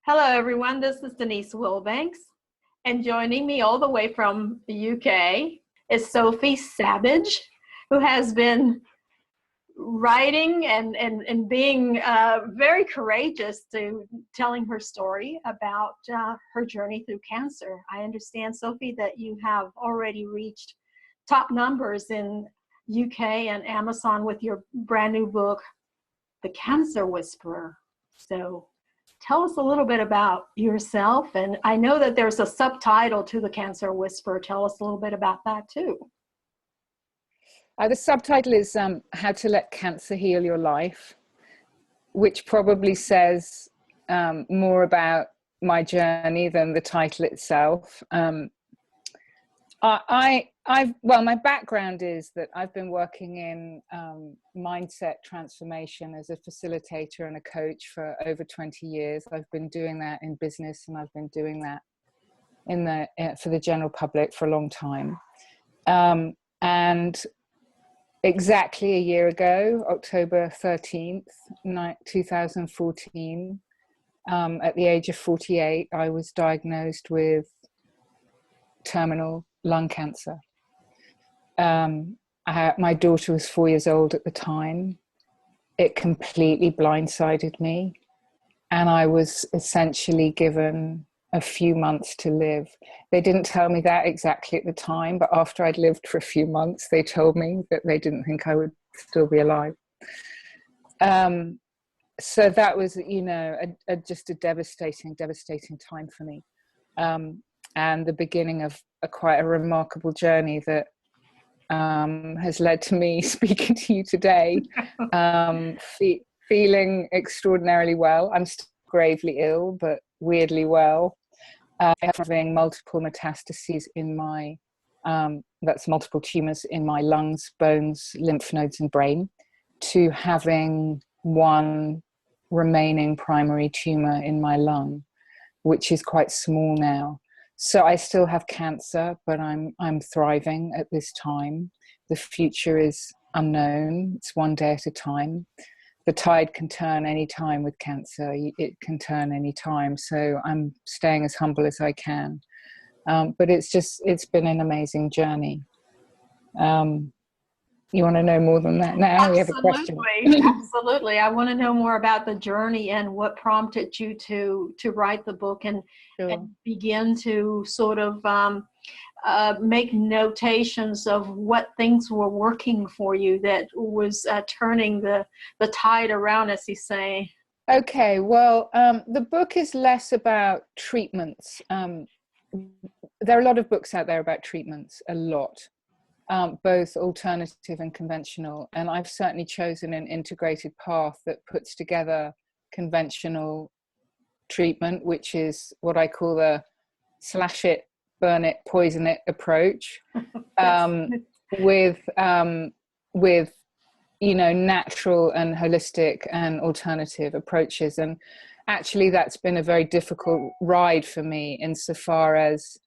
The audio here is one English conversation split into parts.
Hello, everyone. This is Denise Wilbanks, and joining me all the way from the UK is Sophie Sabbage, who has been writing and being very courageous to telling her story about her journey through cancer. I understand, Sophie, that you have already reached top numbers in UK and Amazon with your brand new book, The Cancer Whisperer. So tell us a little bit about yourself. And I know that there's a subtitle to The Cancer Whisperer. Tell us a little bit about that too. The subtitle is How to Let Cancer Heal Your Life, which probably says more about my journey than the title itself. My background is that I've been working in mindset transformation as a facilitator and a coach for over 20 years. I've been doing that in business, and I've been doing that for the general public for a long time. And exactly a year ago, October 13th, 2014, at the age of 48, I was diagnosed with terminal lung cancer. My daughter was 4 years old at the time. It completely blindsided me, and I was essentially given a few months to live. They didn't tell me that exactly at the time, but after I'd lived for a few months, they told me that they didn't think I would still be alive. So that was, just a devastating time for me. And the beginning of quite a remarkable journey that has led to me speaking to you today, feeling extraordinarily well. I'm still gravely ill, but weirdly well. Having multiple metastases in my, that's multiple tumors in my lungs, bones, lymph nodes, and brain, to having one remaining primary tumor in my lung, which is quite small now. So I still have cancer, but I'm thriving at this time. The future is unknown. It's one day at a time. The tide can turn any time with cancer. It can turn any time. So I'm staying as humble as I can. But it's been an amazing journey. You want to know more than that now? Absolutely. We have a question. Absolutely. I want to know more about the journey and what prompted you to write the book and begin to sort of make notations of what things were working for you that was turning the tide around, as you say. Okay, well, the book is less about treatments. There are a lot of books out there about treatments, a lot. Both alternative and conventional, and I've certainly chosen an integrated path that puts together conventional treatment, which is what I call the slash it, burn it, poison it approach, with natural and holistic and alternative approaches. And actually that's been a very difficult ride for me, insofar as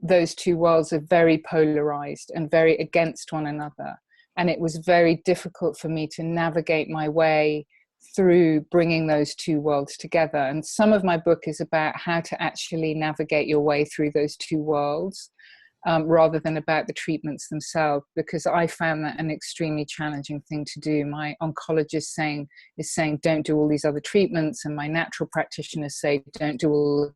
those two worlds are very polarized and very against one another. And it was very difficult for me to navigate my way through bringing those two worlds together. And some of my book is about how to actually navigate your way through those two worlds, rather than about the treatments themselves, because I found that an extremely challenging thing to do. My oncologist is saying, don't do all these other treatments. And my natural practitioners say, don't do all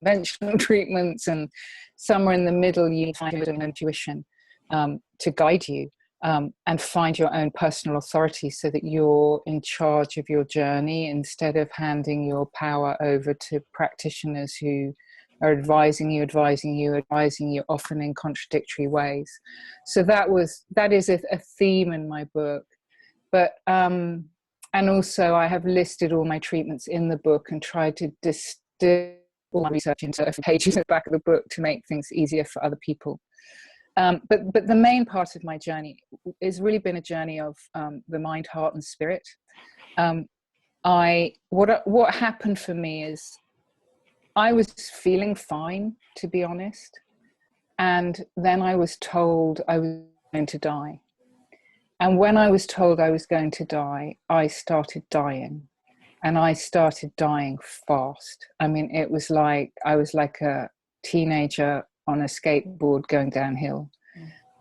conventional treatments, and somewhere in the middle you find your own intuition to guide you, and find your own personal authority so that you're in charge of your journey, instead of handing your power over to practitioners who are advising you often in contradictory ways. So that is a theme in my book. But and also I have listed all my treatments in the book and tried to distill all my research into pages at the back of the book to make things easier for other people. But the main part of my journey has really been a journey of the mind, heart, and spirit. What happened for me is I was feeling fine, to be honest, and then I was told I was going to die. And when I was told I was going to die, I started dying. And I started dying fast. I mean, it was like I was like a teenager on a skateboard going downhill.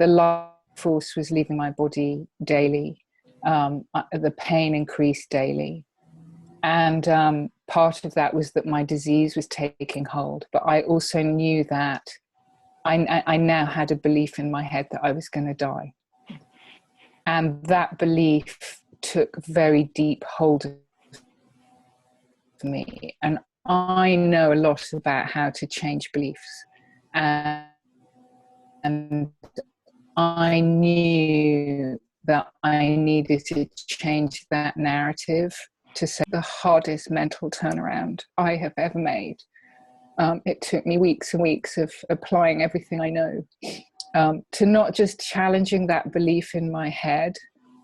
The life force was leaving my body daily. The pain increased daily. And part of that was that my disease was taking hold. But I also knew that I now had a belief in my head that I was going to die. And that belief took very deep hold of me. And I know a lot about how to change beliefs. And I knew that I needed to change that narrative to say the hardest mental turnaround I have ever made. It took me weeks and weeks of applying everything I know to not just challenging that belief in my head,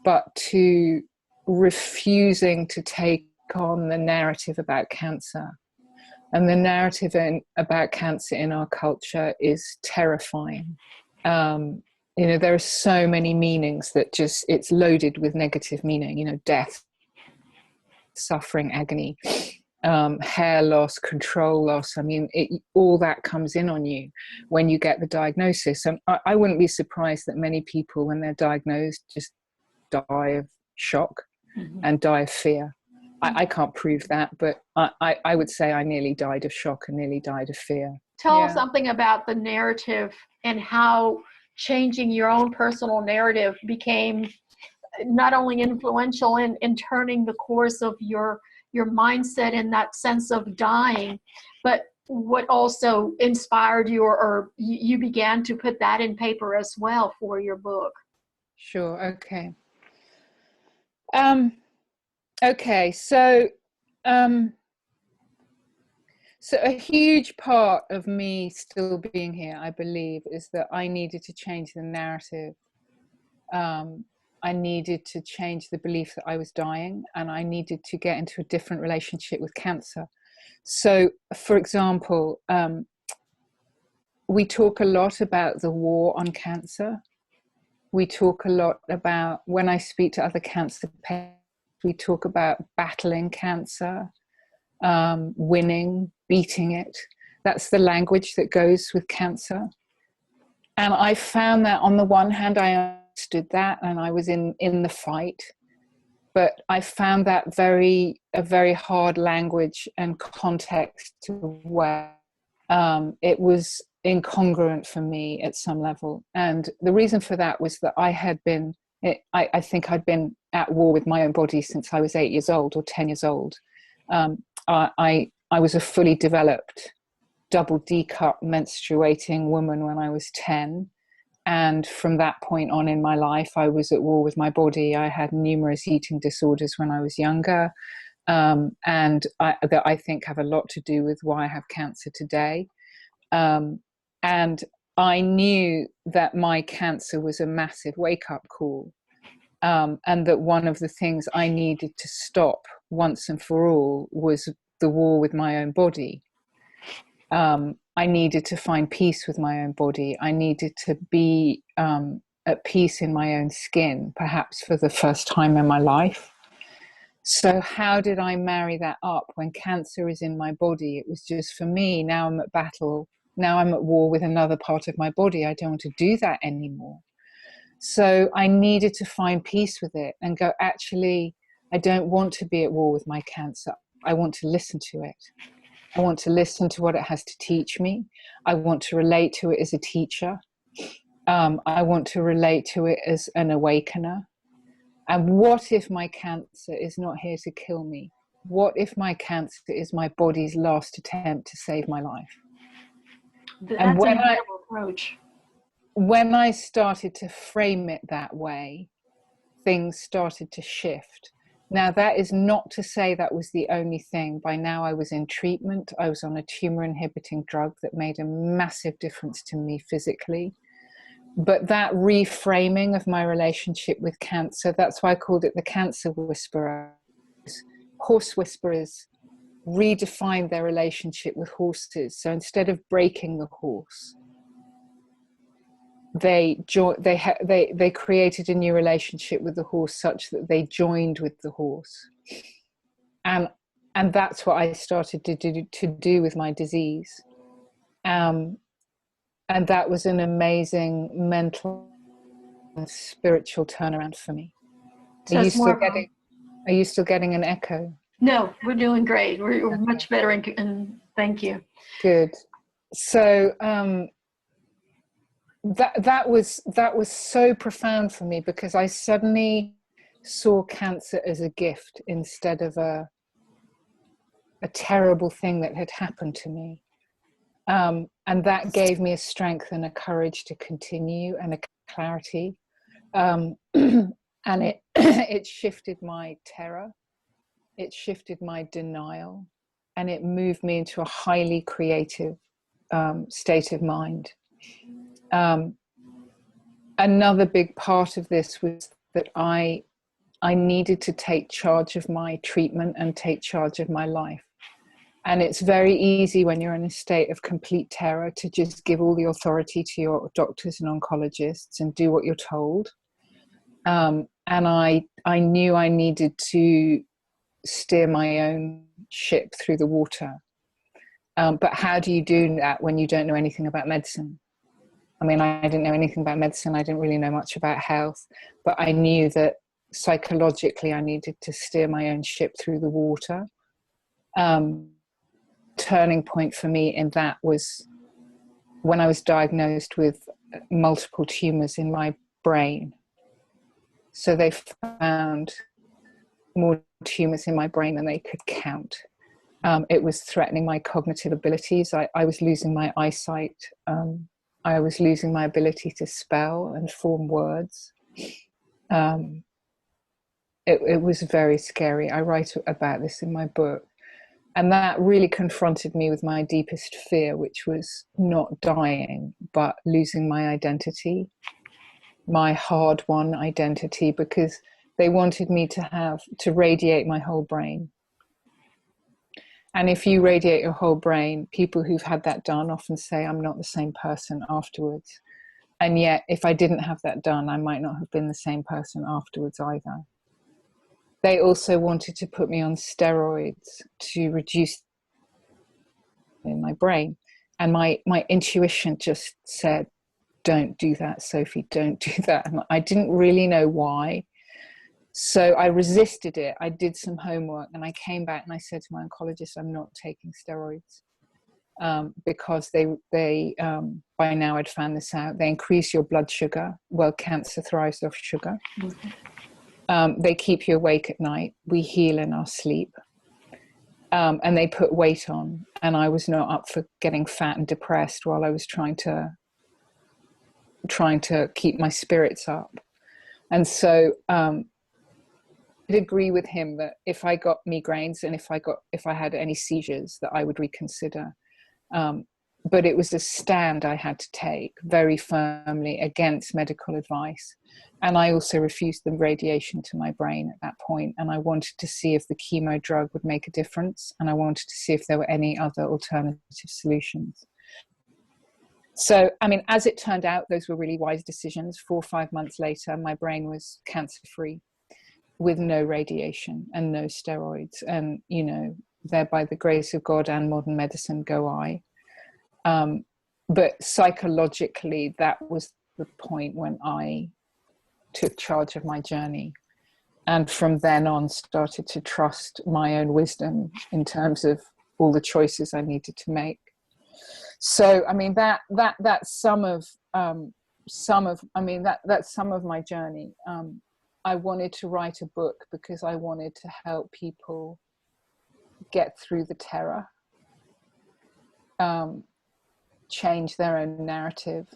but to refusing to take on the narrative about cancer. And the narrative about cancer in our culture is terrifying. You know, there are so many meanings that just, it's loaded with negative meaning, you know, death, suffering, agony, hair loss, control loss. I mean, all that comes in on you when you get the diagnosis. And I wouldn't be surprised that many people, when they're diagnosed, just die of shock and die of fear. I can't prove that, but I would say I nearly died of shock and nearly died of fear. Tell us something about the narrative and how changing your own personal narrative became not only influential in turning the course of your mindset in that sense of dying, but what also inspired you, or you began to put that in paper as well for your book. Sure. Okay. Okay. So a huge part of me still being here, I believe, is that I needed to change the narrative. I needed to change the belief that I was dying, and I needed to get into a different relationship with cancer. So, for example, we talk a lot about the war on cancer. We talk a lot about, when I speak to other cancer patients, we talk about battling cancer, winning, beating it. That's the language that goes with cancer. And I found that on the one hand, I understood that, and I was in the fight. But I found that a very hard language and context to where it was incongruent for me at some level. And the reason for that was that I think I'd been at war with my own body since I was 8 years old or 10 years old. I was a fully developed double D-cup menstruating woman when I was 10. And from that point on in my life, I was at war with my body. I had numerous eating disorders when I was younger. And that I think have a lot to do with why I have cancer today. And I knew that my cancer was a massive wake-up call. And that one of the things I needed to stop once and for all was the war with my own body. I needed to find peace with my own body. I needed to be at peace in my own skin, perhaps for the first time in my life. So how did I marry that up when cancer is in my body? It was just, for me, now I'm at battle. Now I'm at war with another part of my body. I don't want to do that anymore. So I needed to find peace with it and go, actually, I don't want to be at war with my cancer. I want to listen to it. I want to listen to what it has to teach me. I want to relate to it as a teacher. I want to relate to it as an awakener. And what if my cancer is not here to kill me? What if my cancer is my body's last attempt to save my life? That's an incredible approach. When I started to frame it that way, things started to shift. Now, that is not to say that was the only thing. By now I was in treatment. I was on a tumor inhibiting drug that made a massive difference to me physically. But that reframing of my relationship with cancer, that's why I called it the cancer whisperer. Horse whisperers redefined their relationship with horses. So instead of breaking the horse, they created a new relationship with the horse such that they joined with the horse, and that's what I started to do with my disease, and that was an amazing mental and spiritual turnaround for me. So Are you still getting an echo? No, we're doing great. We're much better, and thank you. Good. So that was so profound for me, because I suddenly saw cancer as a gift instead of a terrible thing that had happened to me, and that gave me a strength and a courage to continue, and a clarity, and it it shifted my terror, it shifted my denial, and it moved me into a highly creative state of mind. Another big part of this was that I needed to take charge of my treatment and take charge of my life. And it's very easy when you're in a state of complete terror to just give all the authority to your doctors and oncologists and do what you're told. And I knew I needed to steer my own ship through the water. But how do you do that when you don't know anything about medicine? I mean, I didn't know anything about medicine. I didn't really know much about health, but I knew that psychologically I needed to steer my own ship through the water. Turning point for me in that was when I was diagnosed with multiple tumors in my brain. So they found more tumors in my brain than they could count. It was threatening my cognitive abilities. I was losing my eyesight. I was losing my ability to spell and form words. It was very scary. I write about this in my book. And that really confronted me with my deepest fear, which was not dying, but losing my identity, my hard-won identity, because they wanted me to radiate my whole brain. And if you radiate your whole brain, people who've had that done often say, I'm not the same person afterwards. And yet, if I didn't have that done, I might not have been the same person afterwards either. They also wanted to put me on steroids to reduce in my brain. And my intuition just said, don't do that, Sophie, don't do that. And I didn't really know why. So I resisted it. I did some homework and I came back and I said to my oncologist, I'm not taking steroids, because they by now I'd found this out. They increase your blood sugar. Well, cancer thrives off sugar. They keep you awake at night. We heal in our sleep. And they put weight on. And I was not up for getting fat and depressed while I was trying to keep my spirits up. And so I agree with him that if I got migraines and if I had any seizures, that I would reconsider. But it was a stand I had to take very firmly against medical advice. And I also refused the radiation to my brain at that point. And I wanted to see if the chemo drug would make a difference. And I wanted to see if there were any other alternative solutions. So, I mean, as it turned out, those were really wise decisions. 4 or 5 months later, my brain was cancer-free with no radiation and no steroids. And, you know, there by the grace of God and modern medicine go I. But psychologically, that was the point when I took charge of my journey. And from then on, started to trust my own wisdom in terms of all the choices I needed to make. So, I mean, that's some of my journey. I wanted to write a book because I wanted to help people get through the terror, change their own narrative,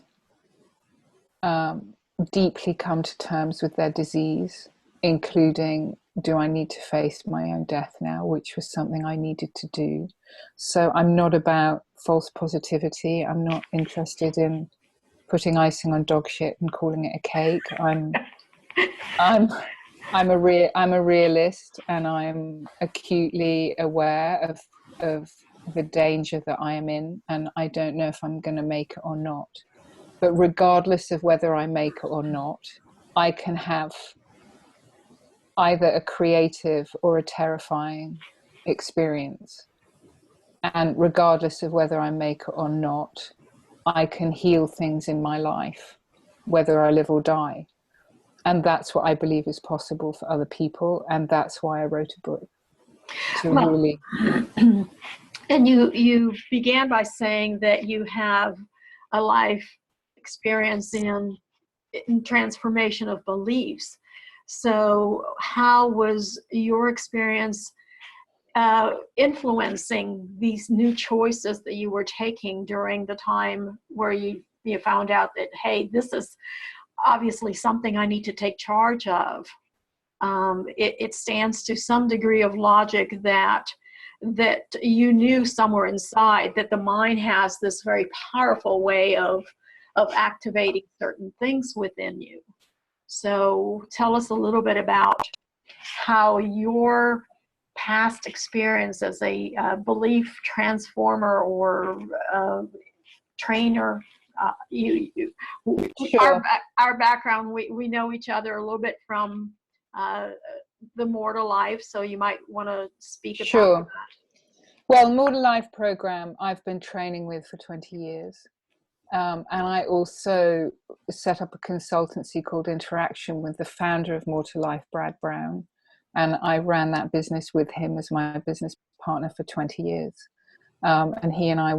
deeply come to terms with their disease, including, do I need to face my own death now, which was something I needed to do. So I'm not about false positivity. I'm not interested in putting icing on dog shit and calling it a cake. I'm a realist, and I'm acutely aware of the danger that I am in, and I don't know if I'm going to make it or not. but regardless of whether I make it or not, I can have either a creative or a terrifying experience. And regardless of whether I make it or not, I can heal things in my life, whether I live or die. And that's what I believe is possible for other people. And that's why I wrote a book, to really... And you began by saying that you have a life experience in transformation of beliefs. So how was your experience influencing these new choices that you were taking during the time where you found out that, hey, this is obviously something I need to take charge of? It stands to some degree of logic that you knew somewhere inside that the mind has this very powerful way of activating certain things within you. So tell us a little bit about how your past experience as a belief transformer or trainer, Sure. our background, we know each other a little bit from the Mortal Life, so you might want to speak about Sure. that. Well, Mortal Life program I've been training with for 20 years. And I also set up a consultancy called Interaction with the founder of Mortal Life, Brad Brown. And I ran that business with him as my business partner for 20 years. And he and I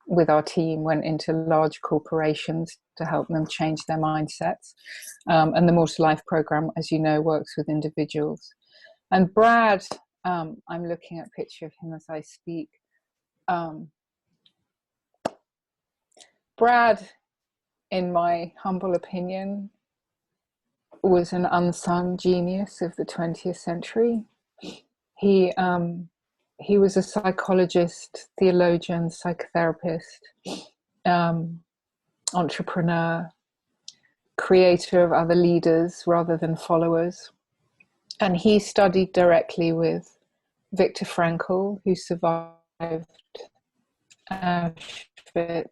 with our team, went into large corporations to help them change their mindsets. And the Mortal Life program, as you know, works with individuals. And Brad, I'm looking at a picture of him as I speak. Brad, in my humble opinion, was an unsung genius of the 20th century. He was a psychologist, theologian, psychotherapist, entrepreneur, creator of other leaders rather than followers. And he studied directly with Viktor Frankl, who survived Auschwitz,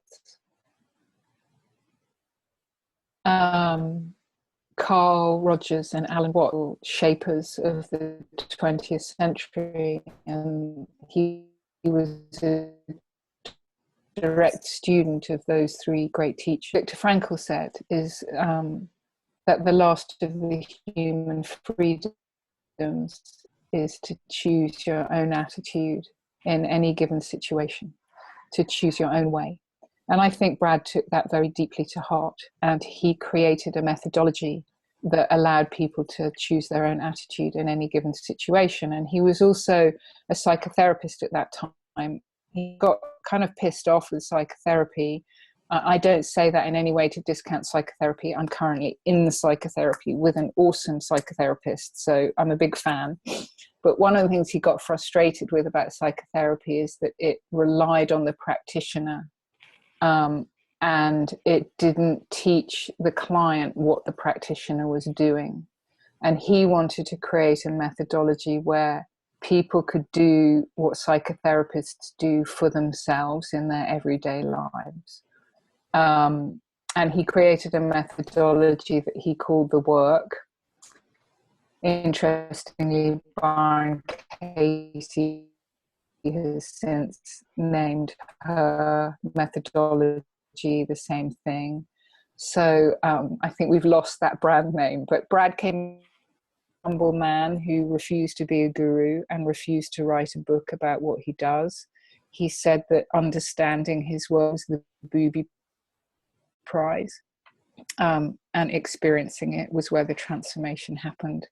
Carl Rogers and Alan Watts, shapers of the 20th century, and he was a direct student of those three great teachers. Viktor Frankl said is that the last of the human freedoms is to choose your own attitude in any given situation, to choose your own way. And I think Brad took that very deeply to heart, and he created a methodology that allowed people to choose their own attitude in any given situation. And he was also a psychotherapist at that time. He got kind of pissed off with psychotherapy. I don't say that in any way to discount psychotherapy. I'm currently in the psychotherapy with an awesome psychotherapist, so I'm a big fan. But one of the things he got frustrated with about psychotherapy is that it relied on the practitioner, and it didn't teach the client what the practitioner was doing. And he wanted to create a methodology where people could do what psychotherapists do for themselves in their everyday lives. And he created a methodology that he called the work. Interestingly, Byron Katie has since named her methodology the same thing. So I think we've lost that brand name. But Brad came a humble man who refused to be a guru and refused to write a book about what he does. He said that understanding his work was the booby prize, and experiencing it was where the transformation happened.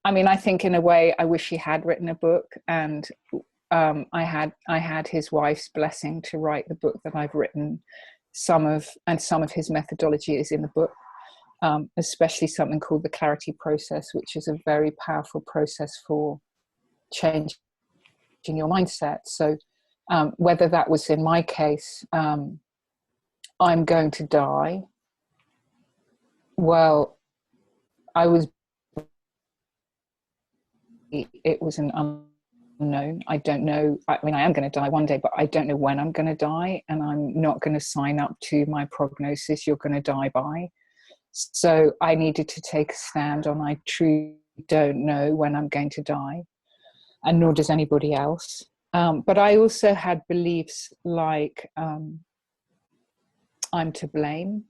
I mean, I think in a way, I wish he had written a book, and I had his wife's blessing to write the book that I've written. Some of his methodology is in the book, especially something called the clarity process, which is a very powerful process for changing your mindset. So whether that was in my case, I'm going to die. Well, it was an unknown. I don't know. I mean, I am going to die one day, but I don't know when I'm going to die. And I'm not going to sign up to my prognosis, you're going to die by. So I needed to take a stand on, I truly don't know when I'm going to die. And nor does anybody else. But I also had beliefs like I'm to blame.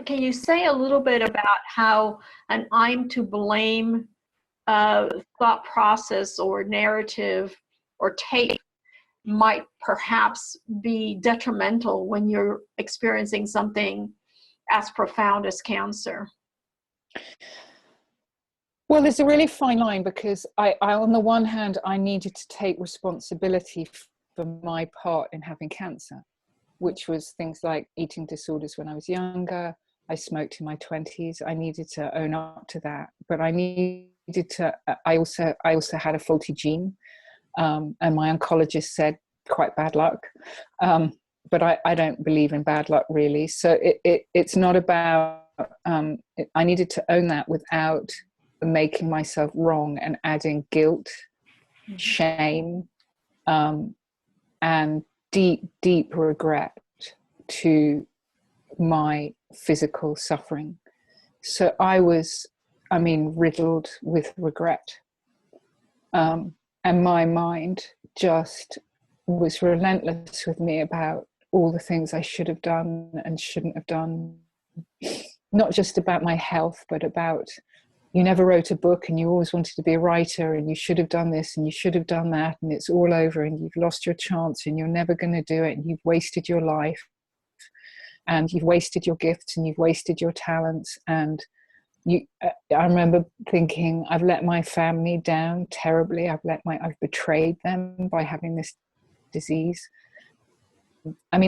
Can you say a little bit about how an I'm to blame thought process or narrative or take might perhaps be detrimental when you're experiencing something as profound as cancer? Well, there's a really fine line, because I on the one hand, I needed to take responsibility for my part in having cancer, which was things like eating disorders when I was younger. I smoked in my 20s. I needed to own up to that, but I needed to. I also had a faulty gene, and my oncologist said quite bad luck. But I don't believe in bad luck, really. So it's not about. I needed to own that without making myself wrong and adding guilt, shame, and deep regret to my physical suffering. So I was, riddled with regret. And my mind just was relentless with me about all the things I should have done and shouldn't have done. Not just about my health, but about, you never wrote a book and you always wanted to be a writer, and you should have done this and you should have done that, and it's all over and you've lost your chance and you're never going to do it, and you've wasted your life and you've wasted your gifts and you've wasted your talents. And I remember thinking, I've let my family down terribly. I've betrayed them by having this disease.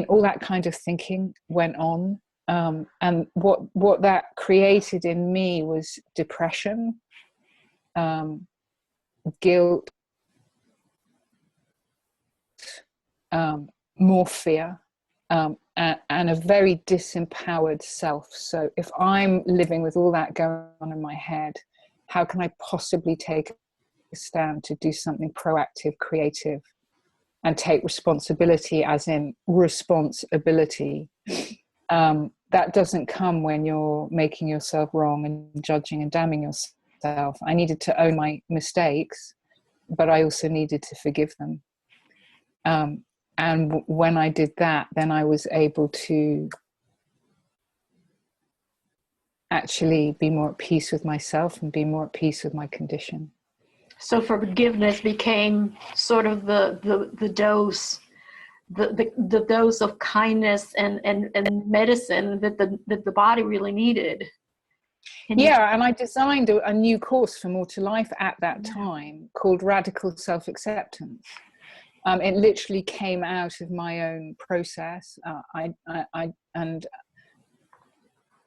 All that kind of thinking went on. And what that created in me was depression, guilt, more fear, and a very disempowered self. So if I'm living with all that going on in my head, how can I possibly take a stand to do something proactive, creative, and take responsibility, as in responsibility? That doesn't come when you're making yourself wrong and judging and damning yourself. I needed to own my mistakes, but I also needed to forgive them. And when I did that, then I was able to actually be more at peace with myself and be more at peace with my condition. So forgiveness became sort of the dose, the dose of kindness and medicine that the body really needed. And I designed a new course for More to Life at that time called Radical Self-Acceptance. It literally came out of my own process. And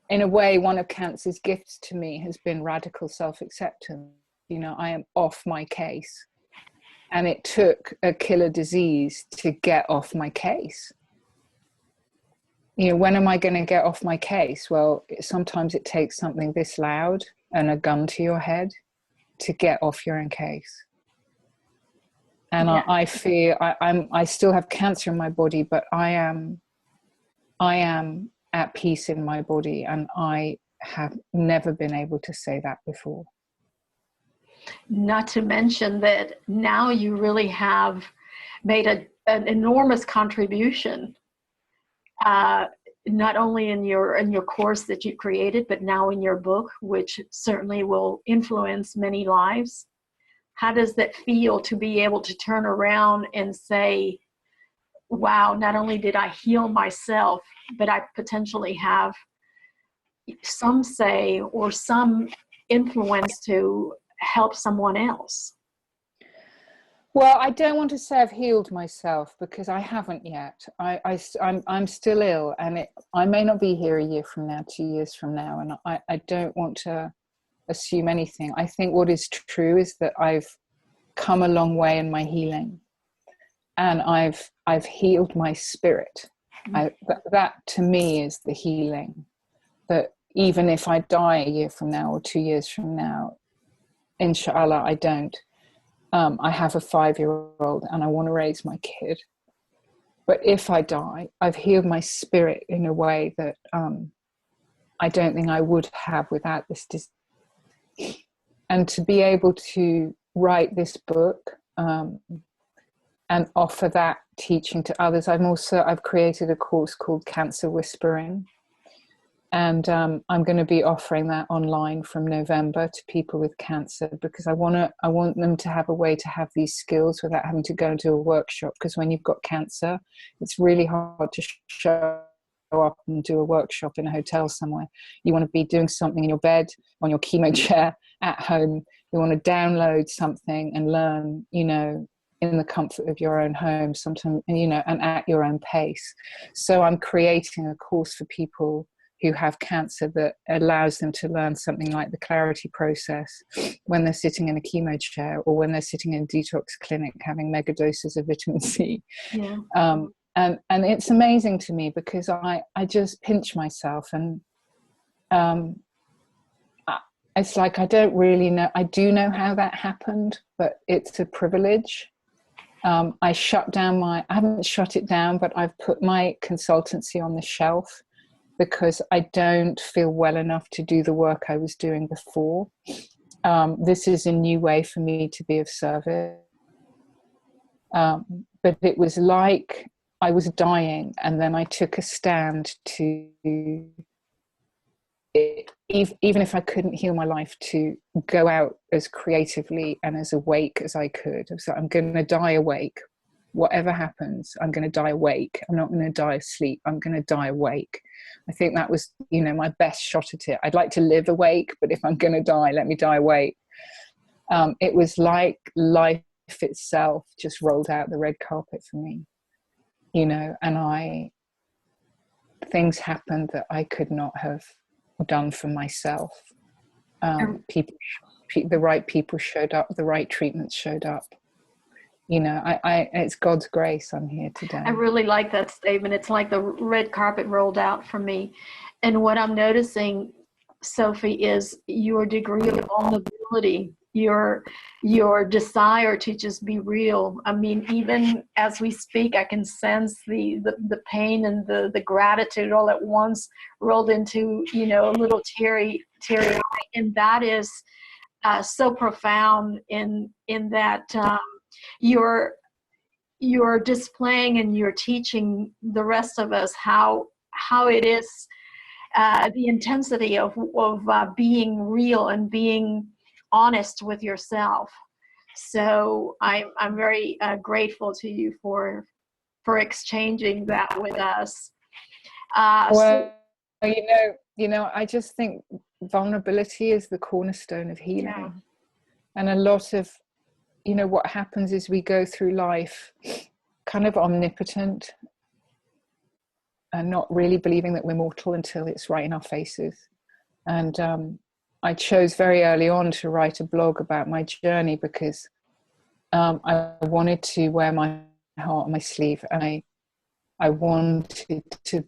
in a way, one of cancer's gifts to me has been radical self-acceptance. I am off my case. And it took a killer disease to get off my case. When am I going to get off my case? Well, sometimes it takes something this loud and a gun to your head to get off your own case. And I fear I still have cancer in my body, but I am at peace in my body, and I have never been able to say that before. Not to mention that now you really have made an enormous contribution, not only in your course that you created, but now in your book, which certainly will influence many lives. How does that feel to be able to turn around and say, wow, not only did I heal myself, but I potentially have some say or some influence to help someone else? Well, I don't want to say I've healed myself, because I haven't yet. I'm still ill, and I may not be here a year from now, 2 years from now, and I don't want to assume anything. I think what is true is that I've come a long way in my healing, and I've healed my spirit. That to me is the healing. That even if I die a year from now or 2 years from now, inshallah I don't, I have a 5-year-old and I want to raise my kid. But if I die, I've healed my spirit in a way that I don't think I would have without this disease. And to be able to write this book and offer that teaching to others, I've created a course called Cancer Whispering. And I'm going to be offering that online from November to people with cancer, because I want them to have a way to have these skills without having to go into a workshop. Because when you've got cancer, it's really hard to show up and do a workshop in a hotel somewhere. You want to be doing something in your bed, on your chemo chair, at home. You want to download something and learn, you know, in the comfort of your own home, sometimes, you know, and at your own pace. So I'm creating a course for people who have cancer that allows them to learn something like the clarity process when they're sitting in a chemo chair, or when they're sitting in a detox clinic having mega doses of vitamin C. Yeah. And it's amazing to me, because I just pinch myself, and it's like, I don't really know. I do know how that happened, but it's a privilege. I haven't shut it down, but I've put my consultancy on the shelf, because I don't feel well enough to do the work I was doing before. This is a new way for me to be of service. But it was like I was dying, and then I took a stand to, even if I couldn't heal my life, to go out as creatively and as awake as I could. So I'm going to die awake. Whatever happens, I'm going to die awake. I'm not going to die asleep. I'm going to die awake. I think that was, you know, my best shot at it. I'd like to live awake, but if I'm going to die, let me die awake. It was like life itself just rolled out the red carpet for me, you know, and things happened that I could not have done for myself. The right people showed up, the right treatments showed up. You know, it's God's grace I'm here today. I really like that statement. It's like the red carpet rolled out for me. And what I'm noticing, Sophie, is your degree of vulnerability, your desire to just be real. I mean, even as we speak, I can sense the pain and the gratitude all at once rolled into, you know, a little teary eye. And that is so profound in that you're displaying and you're teaching the rest of us how it is, the intensity of being real and being honest with yourself. So I'm very grateful to you for exchanging that with us. Well, you know, I just think vulnerability is the cornerstone of healing. Yeah. And a lot of, you know, what happens is we go through life kind of omnipotent and not really believing that we're mortal until it's right in our faces. And I chose very early on to write a blog about my journey, because I wanted to wear my heart on my sleeve, and I wanted to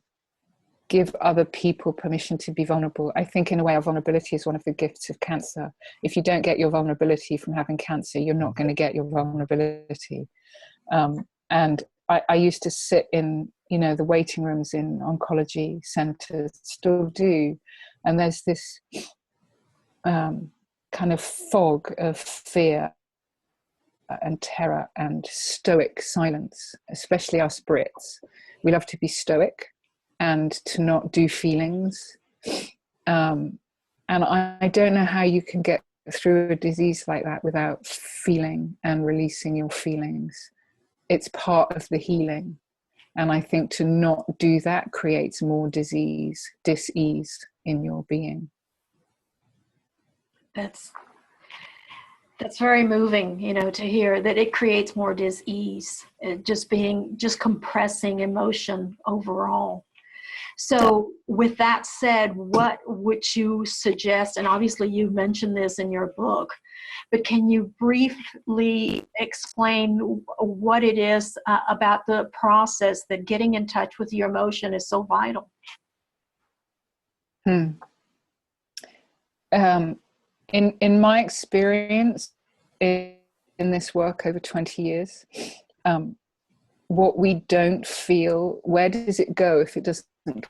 give other people permission to be vulnerable. I think in a way our vulnerability is one of the gifts of cancer. If you don't get your vulnerability from having cancer, you're not going to get your vulnerability. And I used to sit in, you know, the waiting rooms in oncology centers, still do. And there's this kind of fog of fear and terror and stoic silence, especially us Brits. We love to be stoic and to not do feelings. And I don't know how you can get through a disease like that without feeling and releasing your feelings. It's part of the healing. And I think to not do that creates more dis-ease in your being. That's very moving, you know, to hear that it creates more dis-ease, just compressing emotion overall. So with that said, what would you suggest? And obviously you mentioned this in your book, but can you briefly explain what it is about the process that getting in touch with your emotion is so vital? In, in my experience, in this work over 20 years. What we don't feel, where does it go if it doesn't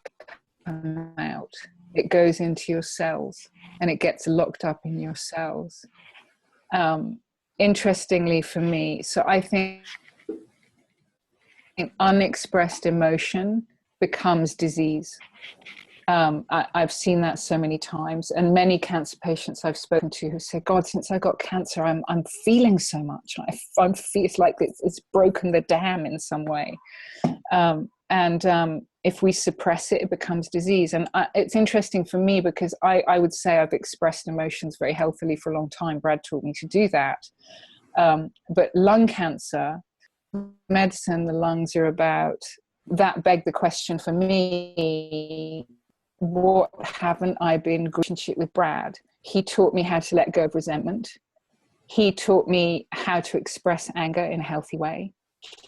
come out? It goes into your cells and it gets locked up in your cells. Interestingly for me, so I think unexpressed emotion becomes disease. I've seen that so many times, and many cancer patients I've spoken to who say, God, since I got cancer, I'm feeling so much. It's like it's broken the dam in some way. If we suppress it, it becomes disease. And it's interesting for me because I would say I've expressed emotions very healthily for a long time. Brad taught me to do that. But lung cancer, medicine, the lungs are about, that begged the question for me, what haven't I been in relationship with Brad? He taught me how to let go of resentment. He taught me how to express anger in a healthy way.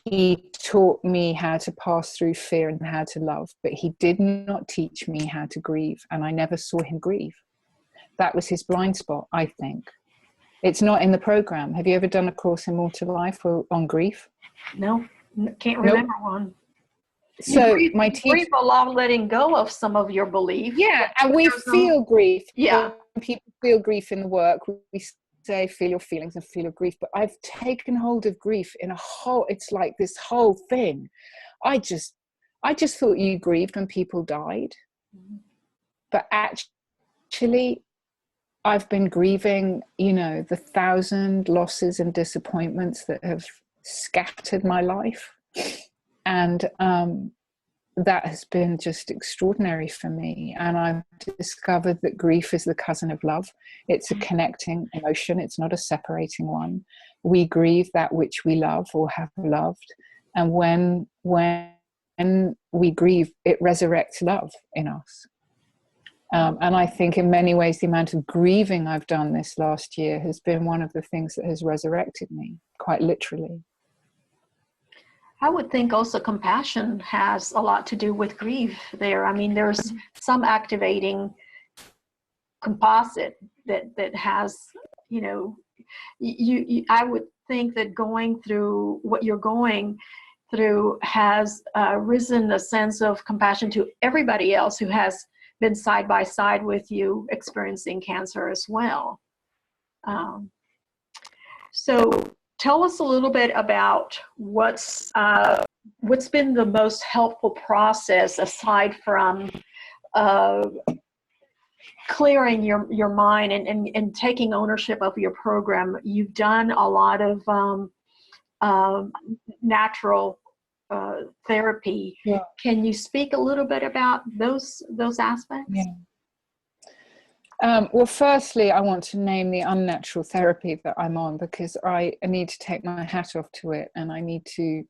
He taught me how to pass through fear and how to love, but he did not teach me how to grieve, and I never saw him grieve. That was his blind spot, I think. It's not in the program. Have you ever done a course in More to Life on grief? No, can't remember one. So my grief a lot, letting go of some of your beliefs. Yeah, and we feel grief. Yeah, when people feel grief in the work, we say feel your feelings and feel your grief. But I've taken hold of grief in a whole. It's like this whole thing. I just thought you grieved when people died, but actually, I've been grieving. You know, the 1,000 losses and disappointments that have scattered my life. And that has been just extraordinary for me. And I've discovered that grief is the cousin of love. It's a connecting emotion. It's not a separating one. We grieve that which we love or have loved. And when we grieve, it resurrects love in us. And I think in many ways, the amount of grieving I've done this last year has been one of the things that has resurrected me, quite literally. I would think also compassion has a lot to do with grief there. I mean, there's some activating composite that has, you know, I would think that going through what you're going through has risen a sense of compassion to everybody else who has been side by side with you experiencing cancer as well. So tell us a little bit about what's been the most helpful process aside from clearing your mind and taking ownership of your program. You've done a lot of natural therapy. Yeah. Can you speak a little bit about those aspects? Yeah. Well, firstly, I want to name the unnatural therapy that I'm on because I need to take my hat off to it, and I need to,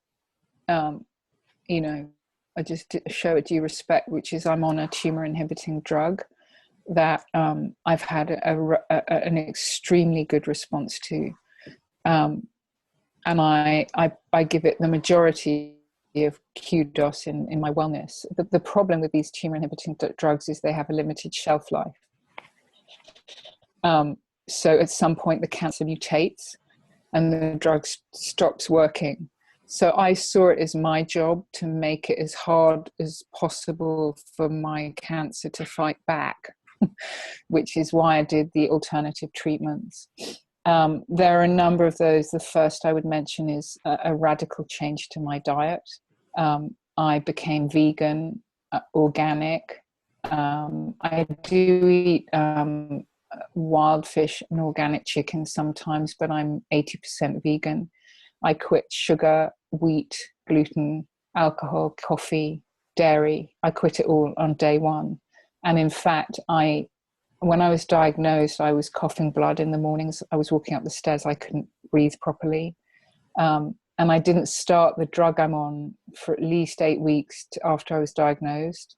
you know, I just show it due respect, which is I'm on a tumor inhibiting drug that I've had an extremely good response to, and I give it the majority of kudos in my wellness. The problem with these tumor inhibiting drugs is they have a limited shelf life. So at some point the cancer mutates and the drug stops working. So I saw it as my job to make it as hard as possible for my cancer to fight back, which is why I did the alternative treatments. There are a number of those. The first I would mention is a radical change to my diet. I became vegan, organic. I do eat wild fish and organic chicken sometimes, but I'm 80% vegan. I quit sugar, wheat, gluten, alcohol, coffee, dairy. I quit it all on day one. And in fact, when I was diagnosed, I was coughing blood in the mornings. I was walking up the stairs. I couldn't breathe properly. And I didn't start the drug I'm on for at least 8 weeks after I was diagnosed.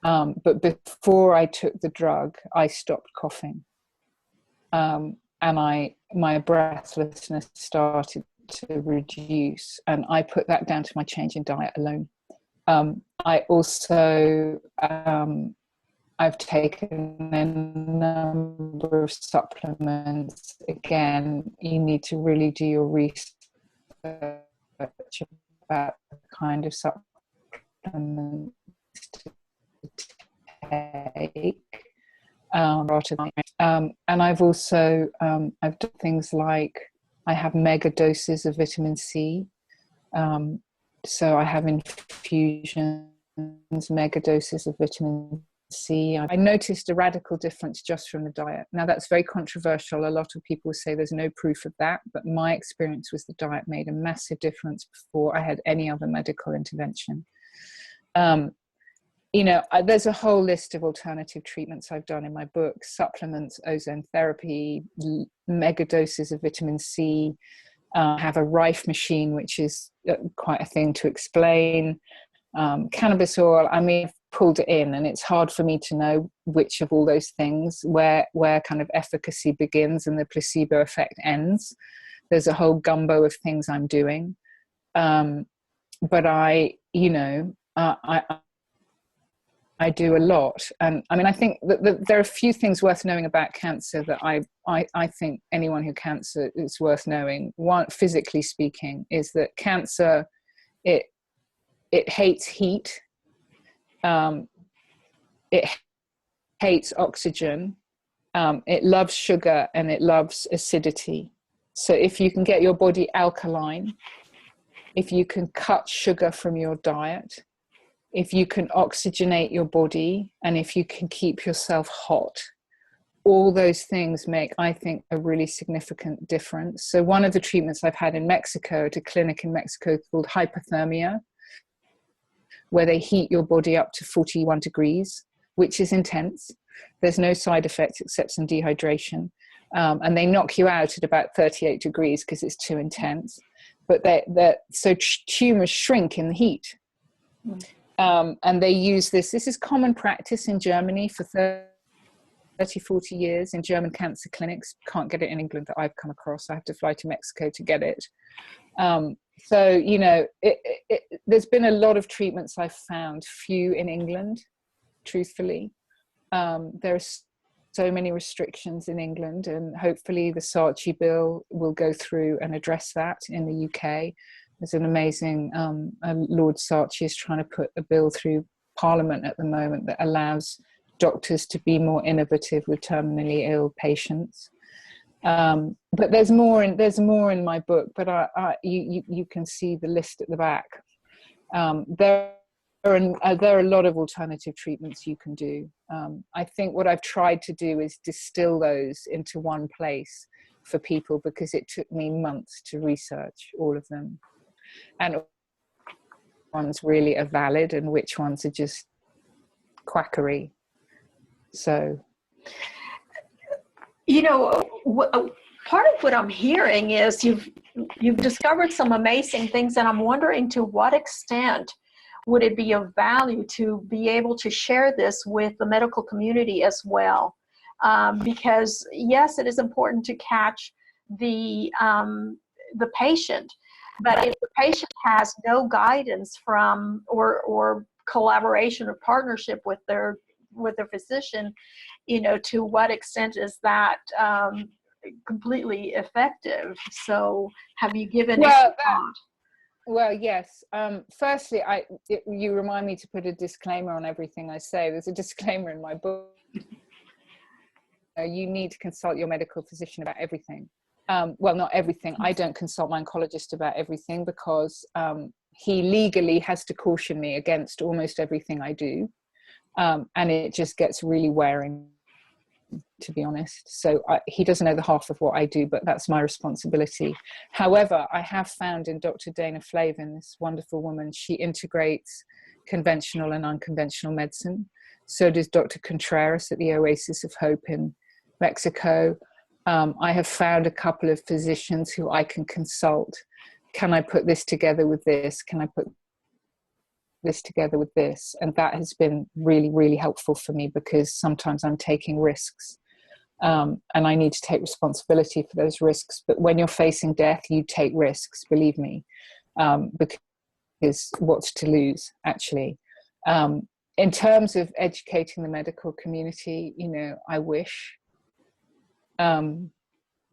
But before I took the drug, I stopped coughing. And my breathlessness started to reduce, and I put that down to my change in diet alone. I also I've taken a number of supplements. Again, you need to really do your research about the kind of supplements to take. And I've also I've done things like I have mega doses of vitamin C. So I have infusions, mega doses of vitamin C. I noticed a radical difference just from the diet. Now that's very controversial. A lot of people say there's no proof of that, but my experience was the diet made a massive difference before I had any other medical intervention. You know, there's a whole list of alternative treatments I've done in my book: supplements, ozone therapy, mega doses of vitamin C. I have a Rife machine, which is quite a thing to explain. Cannabis oil, I mean, I've pulled it in, and it's hard for me to know which of all those things, where kind of efficacy begins and the placebo effect ends. There's a whole gumbo of things I'm doing. But I do a lot. And I mean, I think that there are a few things worth knowing about cancer that I think anyone who cancer is worth knowing. One, physically speaking, is that cancer, it hates heat. It hates oxygen. It loves sugar, and it loves acidity. So if you can get your body alkaline, if you can cut sugar from your diet, if you can oxygenate your body, and if you can keep yourself hot, all those things make, I think, a really significant difference. So one of the treatments I've had in Mexico, at a clinic in Mexico called hypothermia, where they heat your body up to 41 degrees, which is intense. There's no side effects except some dehydration. And they knock you out at about 38 degrees because it's too intense. But so tumors shrink in the heat. And they use this is common practice in Germany for 30, 40 years in German cancer clinics. Can't get it in England that I've come across. I have to fly to Mexico to get it. So, you know, there's been a lot of treatments I've found, few in England, truthfully. There are so many restrictions in England, and hopefully the Saatchi bill will go through and address that in the UK. There's an amazing, Lord Saatchi is trying to put a bill through Parliament at the moment that allows doctors to be more innovative with terminally ill patients. But there's more in my book, but you can see the list at the back. There are a lot of alternative treatments you can do. I think what I've tried to do is distill those into one place for people, because it took me months to research all of them, and ones really are valid and which ones are just quackery. So, you know, part of what I'm hearing is you've discovered some amazing things, and I'm wondering to what extent would it be of value to be able to share this with the medical community as well? Because yes, it is important to catch the patient, but if the patient has no guidance from or collaboration or partnership with their physician, you know, to what extent is that completely effective? So have you given it a thought? Well, yes. Firstly, you remind me to put a disclaimer on everything I say. There's a disclaimer in my book. You need to consult your medical physician about everything. Well, not everything. I don't consult my oncologist about everything, because he legally has to caution me against almost everything I do. And it just gets really wearing, to be honest. So he doesn't know the half of what I do, but that's my responsibility. However, I have found in Dr. Dana Flavin, this wonderful woman, she integrates conventional and unconventional medicine. So does Dr. Contreras at the Oasis of Hope in Mexico. I have found a couple of physicians who I can consult. Can I put this together with this? Can I put this together with this? And that has been really, really helpful for me, because sometimes I'm taking risks, and I need to take responsibility for those risks. But when you're facing death, you take risks, believe me, because what's to lose, actually. in terms of educating the medical community, you know, I wish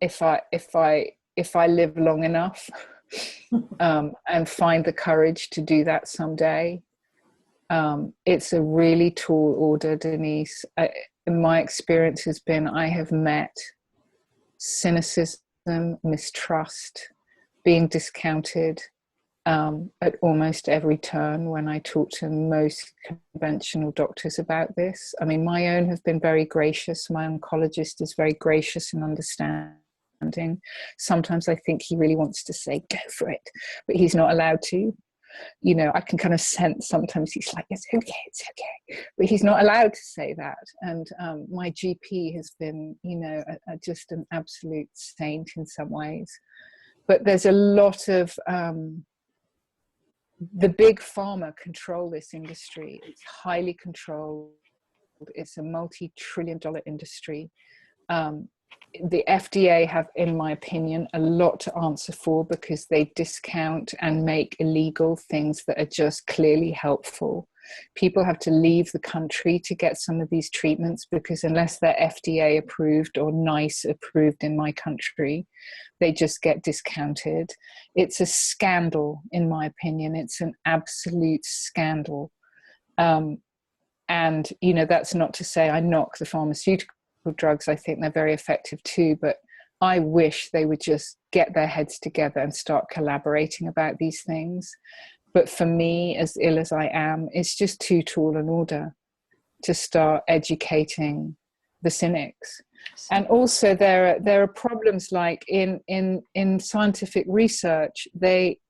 if I live long enough and find the courage to do that someday. It's a really tall order, Denise. My experience has been I have met cynicism, mistrust, being discounted at almost every turn when I talk to most conventional doctors about this. I mean, my own have been very gracious. My oncologist is very gracious and understanding. Sometimes I think he really wants to say, go for it, but he's not allowed to. You know, I can kind of sense sometimes he's like, it's okay, but he's not allowed to say that. And my GP has been, you know, just an absolute saint in some ways. But there's a lot of the big pharma control this industry. It's highly controlled. It's a multi-trillion-dollar industry. The FDA have, in my opinion, a lot to answer for because they discount and make illegal things that are just clearly helpful. People have to leave the country to get some of these treatments because unless they're FDA approved or NICE approved in my country, they just get discounted. It's a scandal, in my opinion. It's an absolute scandal. And, you know, that's not to say I knock the pharmaceutical drugs. I think they're very effective too, but I wish they would just get their heads together and start collaborating about these things. But for me, as ill as I am, it's just too tall an order to start educating the cynics. And also there are problems like in scientific research, they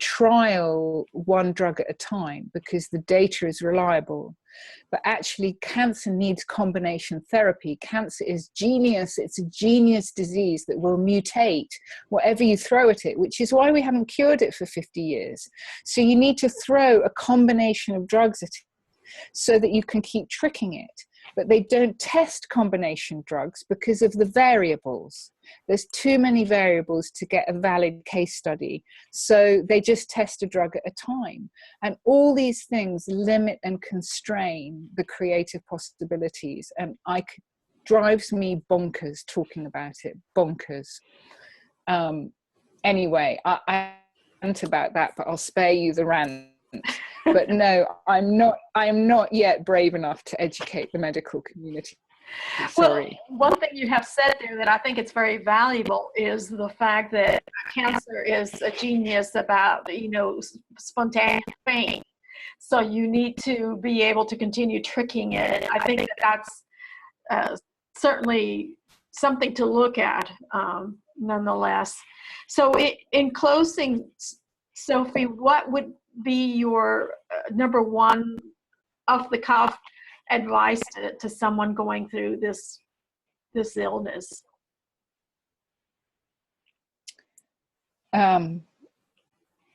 trial one drug at a time because the data is reliable. But actually, cancer needs combination therapy. Cancer is genius. It's a genius disease that will mutate whatever you throw at it, which is why we haven't cured it for 50 years. So you need to throw a combination of drugs at it so that you can keep tricking it. But they don't test combination drugs because of the variables. There's too many variables to get a valid case study. So they just test a drug at a time. And all these things limit and constrain the creative possibilities. And drives me bonkers talking about it, bonkers. Anyway, I rant about that, but I'll spare you the rant. But no, I am not yet brave enough to educate the medical community. Sorry. Well, one thing you have said there that I think it's very valuable is the fact that cancer is a genius about, you know, spontaneous pain. So you need to be able to continue tricking it. I think that's certainly something to look at, nonetheless. So in closing, Sophie, what would be your number one off the cuff advice to someone going through this illness?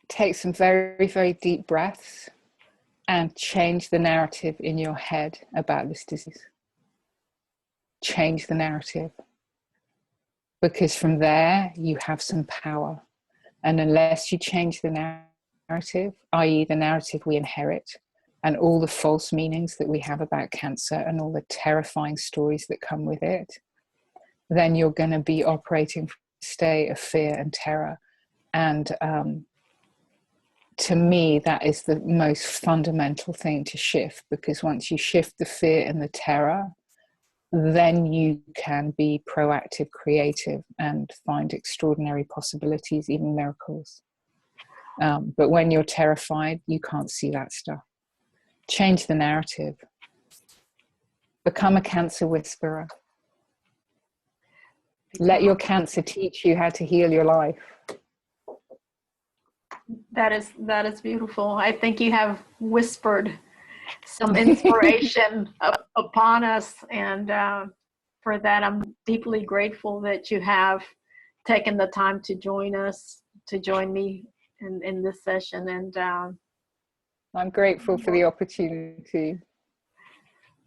Take some very, very deep breaths and change the narrative in your head about this disease. Change the narrative. Because from there, you have some power. And unless you change the narrative, i.e. the narrative we inherit, and all the false meanings that we have about cancer and all the terrifying stories that come with it, then you're going to be operating from a state of fear and terror. And to me, that is the most fundamental thing to shift, because once you shift the fear and the terror, then you can be proactive, creative, and find extraordinary possibilities, even miracles. But when you're terrified, you can't see that stuff. Change the narrative. Become a cancer whisperer. Let your cancer teach you how to heal your life. That is beautiful. I think you have whispered some inspiration upon us, and for that I'm deeply grateful that you have taken the time to join us, to join me in this session. And I'm grateful for the opportunity.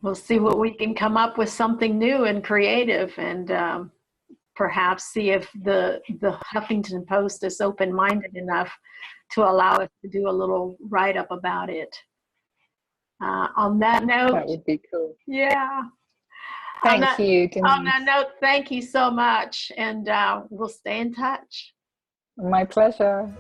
We'll see what we can come up with, something new and creative, and perhaps see if the Huffington Post is open-minded enough to allow us to do a little write-up about it. On that note, That would be cool. yeah. Thank you, On Denise. that note, thank you so much, and we'll stay in touch. My pleasure.